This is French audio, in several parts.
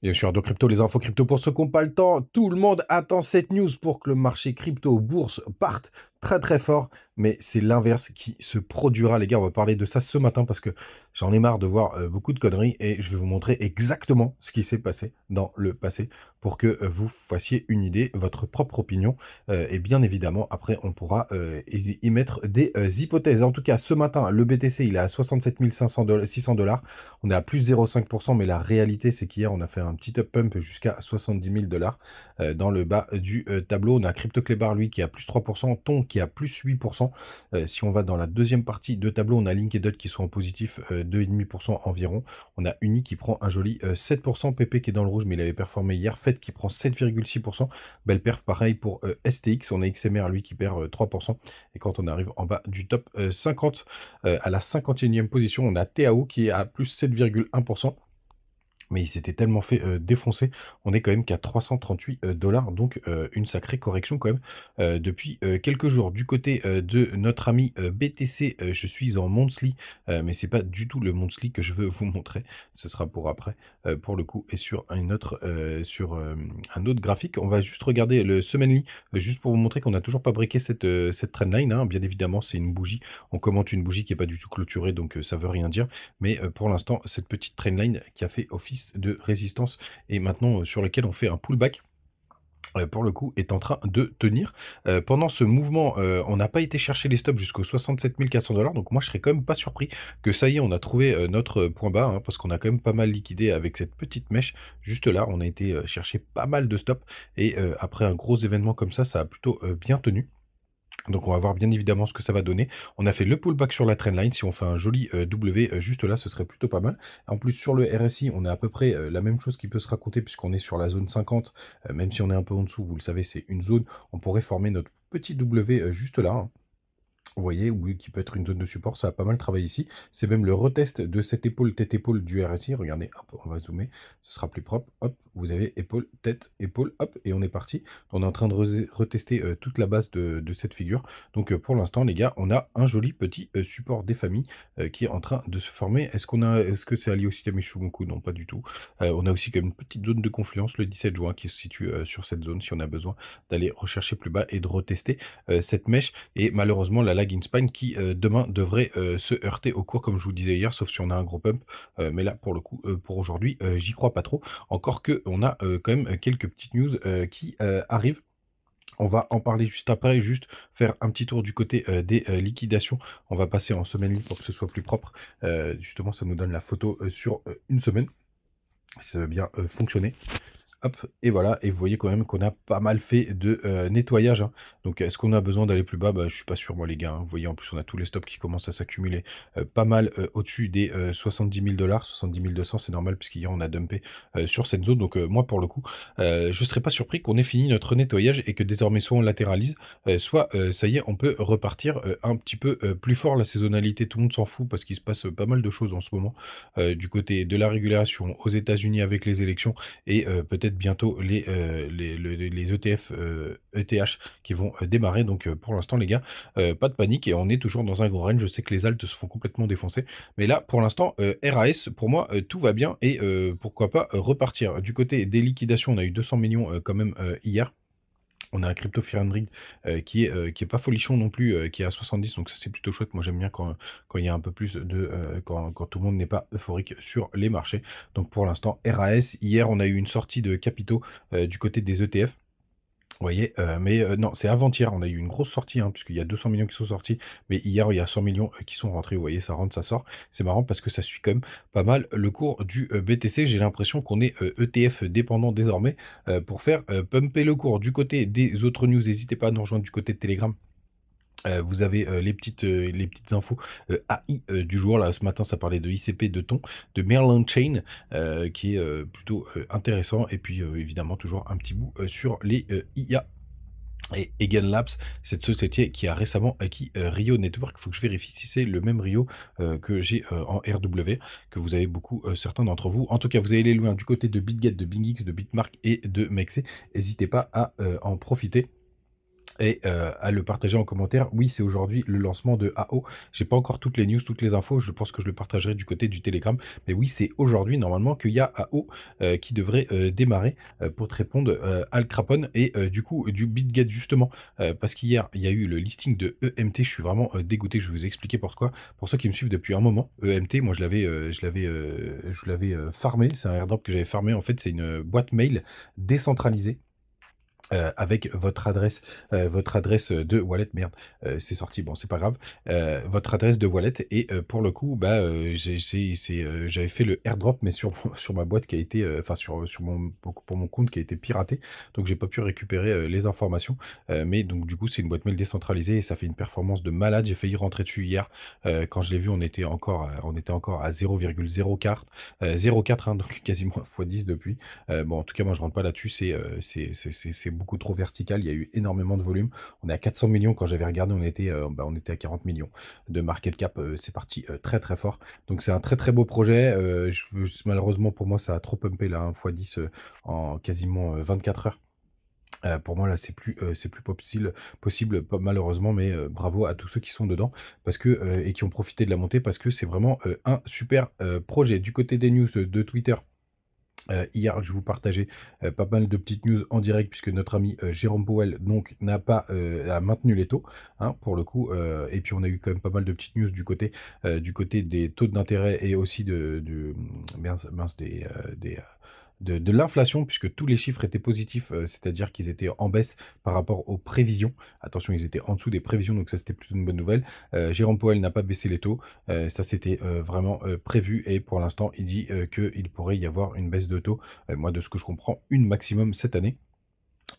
Bien sûr, de crypto, les infos crypto pour ceux qui n'ont pas le temps. Tout le monde attend cette news pour que le marché crypto, bourse, parte très très fort. Mais c'est l'inverse qui se produira, les gars. On va parler de ça ce matin parce que j'en ai marre de voir beaucoup de conneries et je vais vous montrer exactement ce qui s'est passé dans le passé pour que vous fassiez une idée, votre propre opinion. Et bien évidemment, après, on pourra y mettre des hypothèses. En tout cas, ce matin, le BTC, il est à 67 500 600 $. On est à plus 0,5%, mais la réalité, c'est qu'hier, on a fait un petit up pump jusqu'à 70 000 $. Dans le bas du tableau, on a CryptoClebar, lui, qui est à plus 3%, Ton qui est à plus 8%. Si on va dans la deuxième partie de tableau, on a Link et Dot qui sont en positif 2,5% environ. On a Uni qui prend un joli 7%, PP qui est dans le rouge, mais il avait performé hier, FED qui prend 7,6%. Belle perf, pareil pour STX, on a XMR, lui, qui perd 3%. Et quand on arrive en bas du top 50, à la 51e position, on a TAO qui est à plus 7,1%. Mais il s'était tellement fait défoncer, on est quand même qu'à 338 $, donc une sacrée correction quand même depuis quelques jours. Du côté de notre ami BTC, je suis en monthly, mais c'est pas du tout le monthly que je veux vous montrer, ce sera pour après, pour le coup, et sur une autre, un autre graphique. On va juste regarder le semainly, juste pour vous montrer qu'on n'a toujours pas breaké cette trendline, hein. Bien évidemment, c'est une bougie, on commente une bougie qui n'est pas du tout clôturée, donc ça veut rien dire. Mais pour l'instant, cette petite trendline qui a fait office de résistance et maintenant sur lequel on fait un pullback, pour le coup, est en train de tenir. Pendant ce mouvement, on n'a pas été chercher les stops jusqu'aux 67 400 $. Donc moi, je serais quand même pas surpris que ça y est, on a trouvé notre point bas, hein, parce qu'on a quand même pas mal liquidé avec cette petite mèche. Juste là, on a été chercher pas mal de stops. Et après un gros événement comme ça a plutôt bien tenu. Donc on va voir bien évidemment ce que ça va donner. On a fait le pullback sur la trendline. Si on fait un joli W juste là, ce serait plutôt pas mal. En plus sur le RSI, on a à peu près la même chose qui peut se raconter puisqu'on est sur la zone 50. Même si on est un peu en dessous, vous le savez, c'est une zone. On pourrait former notre petit W juste là, hein. Vous voyez, oui, qui peut être une zone de support, ça a pas mal travaillé ici. C'est même le retest de cette épaule, tête-épaule du RSI. Regardez, hop, on va zoomer, ce sera plus propre. Hop, vous avez épaule, tête, épaule, hop, et on est parti. On est en train de retester toute la base de cette figure. Donc pour l'instant, les gars, on a un joli petit support des familles qui est en train de se former. Est-ce que c'est allié au système Ishimoku? Non, pas du tout. On a aussi comme une petite zone de confluence le 17 juin qui se situe sur cette zone si on a besoin d'aller rechercher plus bas et de retester cette mèche. Et malheureusement, la lag in spine qui demain devrait se heurter au cours, comme je vous disais hier, sauf si on a un gros pump. Mais là, pour le coup, pour aujourd'hui, j'y crois pas trop. Encore que on a quand même quelques petites news qui arrivent. On va en parler juste après, juste faire un petit tour du côté des liquidations. On va passer en semaine libre pour que ce soit plus propre. Justement, ça nous donne la photo sur une semaine. Ça va bien fonctionner. Hop, et voilà, et vous voyez quand même qu'on a pas mal fait de nettoyage, hein. Donc est-ce qu'on a besoin d'aller plus bas? Bah, je suis pas sûr moi les gars, hein. Vous voyez en plus on a tous les stops qui commencent à s'accumuler pas mal au-dessus des 70 000 $, 70 200, c'est normal puisqu'hier on a dumpé sur cette zone. Donc moi pour le coup, je serais pas surpris qu'on ait fini notre nettoyage et que désormais soit on latéralise, soit ça y est, on peut repartir un petit peu plus fort. La saisonnalité, tout le monde s'en fout parce qu'il se passe pas mal de choses en ce moment du côté de la régulation aux États-Unis avec les élections et peut-être bientôt les ETF, ETH qui vont démarrer. Donc pour l'instant les gars, pas de panique et on est toujours dans un gros range. Je sais que les altes se font complètement défoncer. Mais là pour l'instant, RAS, pour moi, tout va bien et pourquoi pas repartir. Du côté des liquidations, on a eu 200 millions quand même hier. On a un Crypto Fear and Greed qui est pas folichon non plus, qui est à 70, donc ça c'est plutôt chouette. Moi j'aime bien quand il y a un peu plus de quand tout le monde n'est pas euphorique sur les marchés. Donc pour l'instant RAS, hier on a eu une sortie de capitaux du côté des ETF. Vous voyez, mais non, c'est avant-hier, on a eu une grosse sortie, hein, puisqu'il y a 200 millions qui sont sortis, mais hier, il y a 100 millions qui sont rentrés. Vous voyez, ça rentre, ça sort. C'est marrant parce que ça suit quand même pas mal le cours du BTC. J'ai l'impression qu'on est ETF dépendant désormais pour faire pumper le cours. Du côté des autres news, n'hésitez pas à nous rejoindre du côté de Telegram. Vous avez les petites infos AI du jour. Là, ce matin, ça parlait de ICP, de Ton, de Merlin Chain, qui est plutôt intéressant. Et puis, évidemment, toujours un petit bout sur les IA. Et Egan Labs, cette société qui a récemment acquis Rio Network. Il faut que je vérifie si c'est le même Rio que j'ai en RW, que vous avez beaucoup, certains d'entre vous. En tout cas, vous avez les liens du côté de BitGet, de BingX, de Bitmark et de Mexe. N'hésitez pas à en profiter. et à le partager en commentaire. Oui, c'est aujourd'hui le lancement de AO. J'ai pas encore toutes les news, toutes les infos. Je pense que je le partagerai du côté du Telegram. Mais oui, c'est aujourd'hui normalement qu'il y a AO qui devrait démarrer pour te répondre Al Capone et du coup du BitGet justement. Parce qu'hier, il y a eu le listing de EMT. Je suis vraiment dégoûté. Je vais vous expliquer pourquoi. Pour ceux qui me suivent depuis un moment, EMT, moi je l'avais farmé. C'est un airdrop que j'avais farmé. En fait, c'est une boîte mail décentralisée avec votre adresse de wallet, merde, c'est sorti, bon, c'est pas grave, votre adresse de wallet, et pour le coup, bah, j'avais fait le airdrop, mais sur, sur ma boîte qui a été, enfin, sur pour mon compte qui a été piraté, donc j'ai pas pu récupérer les informations, mais donc du coup, c'est une boîte mail décentralisée, et ça fait une performance de malade, j'ai failli rentrer dessus hier, quand je l'ai vu, on était encore à 0,04, 0,4, hein, donc quasiment x10 depuis, bon, en tout cas, moi, je rentre pas là-dessus, c'est beaucoup trop vertical. Il y a eu énormément de volume. On est à 400 millions. Quand j'avais regardé, on était à 40 millions de market cap. C'est parti très très fort. Donc c'est un très très beau projet. Malheureusement pour moi, ça a trop pumpé là, hein, x10 en quasiment 24 heures. Pour moi là c'est plus possible malheureusement, mais bravo à tous ceux qui sont dedans parce que et qui ont profité de la montée parce que c'est vraiment un super projet. Du côté des news de Twitter, hier, je vous partageais pas mal de petites news en direct puisque notre ami Jérôme Powell donc a maintenu les taux, hein, pour le coup, et puis on a eu quand même pas mal de petites news du côté des taux d'intérêt et aussi de l'inflation, puisque tous les chiffres étaient positifs, c'est-à-dire qu'ils étaient en baisse par rapport aux prévisions. Attention, ils étaient en dessous des prévisions, donc ça c'était plutôt une bonne nouvelle. Jérôme Powell n'a pas baissé les taux, ça c'était vraiment prévu, et pour l'instant il dit qu'il pourrait y avoir une baisse de taux, moi de ce que je comprends, une maximum cette année.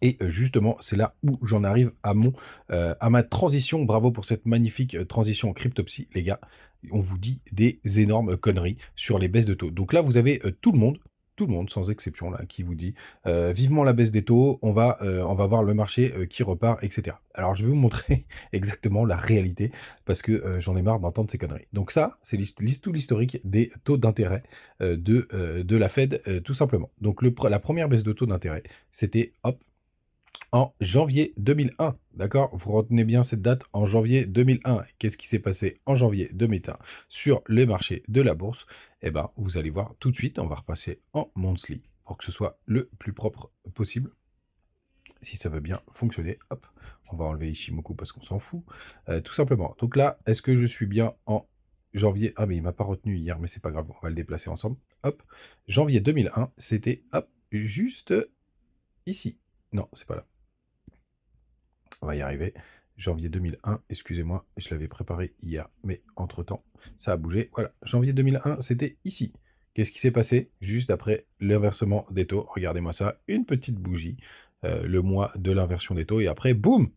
Et justement, c'est là où j'en arrive à ma transition. Bravo pour cette magnifique transition en cryptopsy, les gars. On vous dit des énormes conneries sur les baisses de taux. Donc là, vous avez tout le monde, sans exception, là, qui vous dit vivement la baisse des taux, on va voir le marché qui repart, etc. Alors, je vais vous montrer exactement la réalité, parce que j'en ai marre d'entendre ces conneries. Donc ça, c'est tout l'historique des taux d'intérêt de la Fed, tout simplement. Donc la première baisse de taux d'intérêt, c'était, hop, en janvier 2001. D'accord? Vous retenez bien cette date, en janvier 2001. Qu'est-ce qui s'est passé en janvier 2001 sur les marchés de la bourse? Eh ben, vous allez voir tout de suite. On va repasser en monthly pour que ce soit le plus propre possible. Si ça veut bien fonctionner, hop, on va enlever Ishimoku parce qu'on s'en fout. Tout simplement. Donc là, est-ce que je suis bien en janvier? Ah, mais il m'a pas retenu hier, mais c'est pas grave. On va le déplacer ensemble. Hop, janvier 2001, c'était, hop, juste ici. Non, c'est pas là. On va y arriver. Janvier 2001, excusez-moi, je l'avais préparé hier, mais entre-temps, ça a bougé. Voilà, janvier 2001, c'était ici. Qu'est-ce qui s'est passé juste après l'inversement des taux? Regardez-moi ça, une petite bougie, le mois de l'inversion des taux, et après, boum,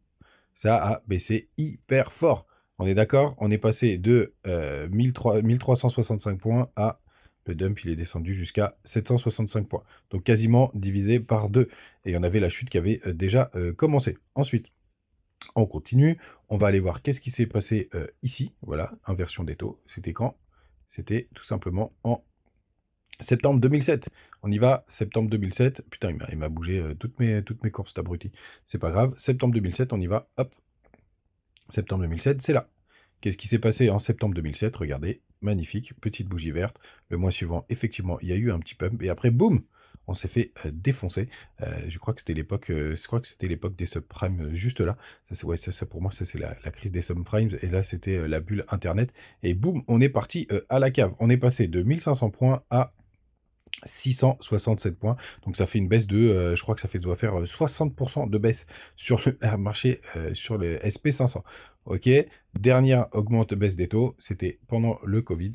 ça a baissé hyper fort. On est d'accord? On est passé de 1365 points à... Le dump, il est descendu jusqu'à 765 points. Donc quasiment divisé par 2. Et on avait la chute qui avait déjà commencé. Ensuite, on continue, on va aller voir qu'est-ce qui s'est passé ici. Voilà, inversion des taux. C'était quand? C'était tout simplement en septembre 2007. On y va, septembre 2007. Putain, il m'a bougé toutes mes courbes, cet abruti. C'est pas grave. Septembre 2007, on y va. Hop. Septembre 2007, c'est là. Qu'est-ce qui s'est passé en septembre 2007? Regardez, magnifique, petite bougie verte. Le mois suivant, effectivement, il y a eu un petit pump. Et après, boum, on s'est fait défoncer. Je crois que c'était l'époque, des subprimes juste là. Ça, ouais, ça, pour moi, ça c'est la crise des subprimes. Et là, c'était la bulle Internet. Et boum, on est parti à la cave. On est passé de 1500 points à 667 points. Donc ça fait une baisse de, je crois que doit faire 60% de baisse sur le marché, sur le SP500. Ok, dernière baisse des taux, c'était pendant le Covid.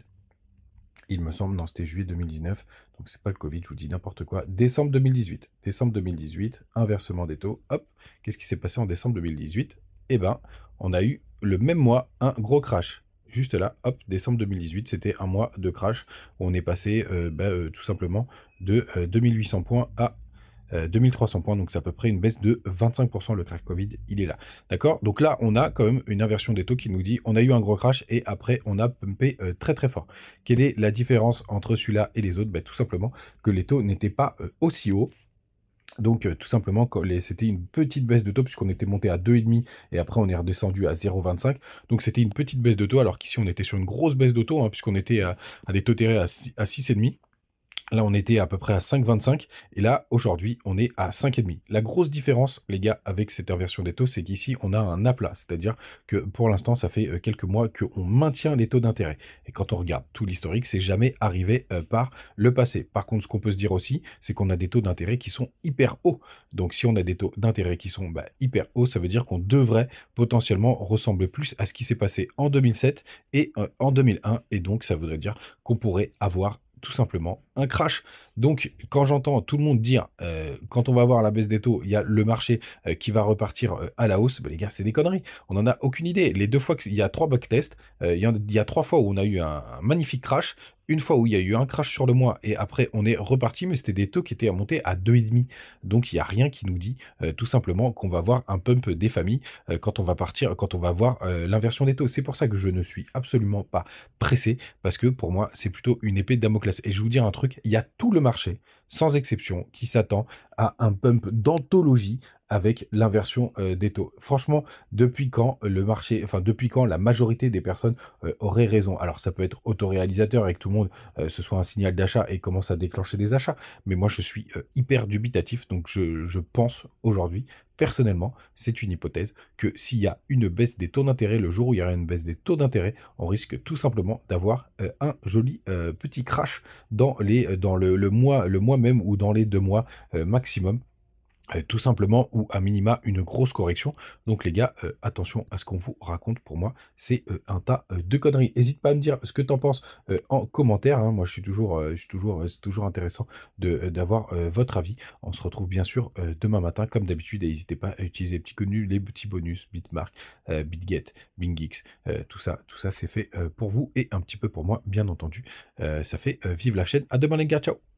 Il me semble, non, c'était juillet 2019, donc c'est pas le Covid, je vous dis n'importe quoi. Décembre 2018. Décembre 2018, inversement des taux. Hop, qu'est-ce qui s'est passé en décembre 2018? Eh ben, on a eu le même mois un gros crash. Juste là, hop, décembre 2018, c'était un mois de crash où on est passé tout simplement de 2800 points à 2300 points, donc c'est à peu près une baisse de 25%. Le crash Covid, il est là. D'accord? Donc là, on a quand même une inversion des taux qui nous dit on a eu un gros crash et après, on a pumpé très très fort. Quelle est la différence entre celui-là et les autres? Tout simplement que les taux n'étaient pas aussi hauts. Donc, tout simplement, c'était une petite baisse de taux puisqu'on était monté à 2,5 et après on est redescendu à 0,25. Donc, c'était une petite baisse de taux alors qu'ici, on était sur une grosse baisse de taux, hein, puisqu'on était à des taux terrés à 6,5. Là, on était à peu près à 5,25 et là, aujourd'hui, on est à 5,5. La grosse différence, les gars, avec cette inversion des taux, c'est qu'ici, on a un aplat. C'est-à-dire que pour l'instant, ça fait quelques mois qu'on maintient les taux d'intérêt. Et quand on regarde tout l'historique, c'est jamais arrivé par le passé. Par contre, ce qu'on peut se dire aussi, c'est qu'on a des taux d'intérêt qui sont hyper hauts. Donc, si on a des taux d'intérêt qui sont hyper hauts, ça veut dire qu'on devrait potentiellement ressembler plus à ce qui s'est passé en 2007 et en 2001. Et donc, ça voudrait dire qu'on pourrait avoir tout simplement un crash. Donc, quand j'entends tout le monde dire, quand on va voir la baisse des taux, il y a le marché qui va repartir à la hausse, les gars, c'est des conneries. On n'en a aucune idée. Les deux fois il y a 3 backtests, il y a 3 fois où on a eu un magnifique crash, une fois où il y a eu un crash sur le mois et après on est reparti, mais c'était des taux qui étaient montés à 2,5. Donc, il n'y a rien qui nous dit tout simplement qu'on va voir un pump des familles quand on va partir, quand on va voir l'inversion des taux. C'est pour ça que je ne suis absolument pas pressé parce que pour moi, c'est plutôt une épée de Damoclès. Et je vais vous dire un truc, il y a tout le marché, sans exception, qui s'attend à un pump d'anthologie avec l'inversion des taux. Franchement, depuis quand le marché, enfin depuis quand la majorité des personnes auraient raison. Alors ça peut être autoréalisateur et que tout le monde ce soit un signal d'achat et commence à déclencher des achats, mais moi je suis hyper dubitatif, donc je pense aujourd'hui, personnellement, c'est une hypothèse, que s'il y a une baisse des taux d'intérêt, le jour où il y aura une baisse des taux d'intérêt, on risque tout simplement d'avoir un joli petit crash dans le mois même ou dans les 2 mois maximum. Tout simplement, ou à minima, une grosse correction. Donc les gars, attention à ce qu'on vous raconte. Pour moi, c'est un tas de conneries. N'hésite pas à me dire ce que tu en penses en commentaire, hein. Moi, c'est toujours intéressant d'avoir votre avis. On se retrouve bien sûr demain matin, comme d'habitude. Et n'hésitez pas à utiliser les petits bonus, Bitmark, BitGet, BingX. Tout ça c'est fait pour vous et un petit peu pour moi, bien entendu. Ça fait vivre la chaîne. À demain les gars, ciao!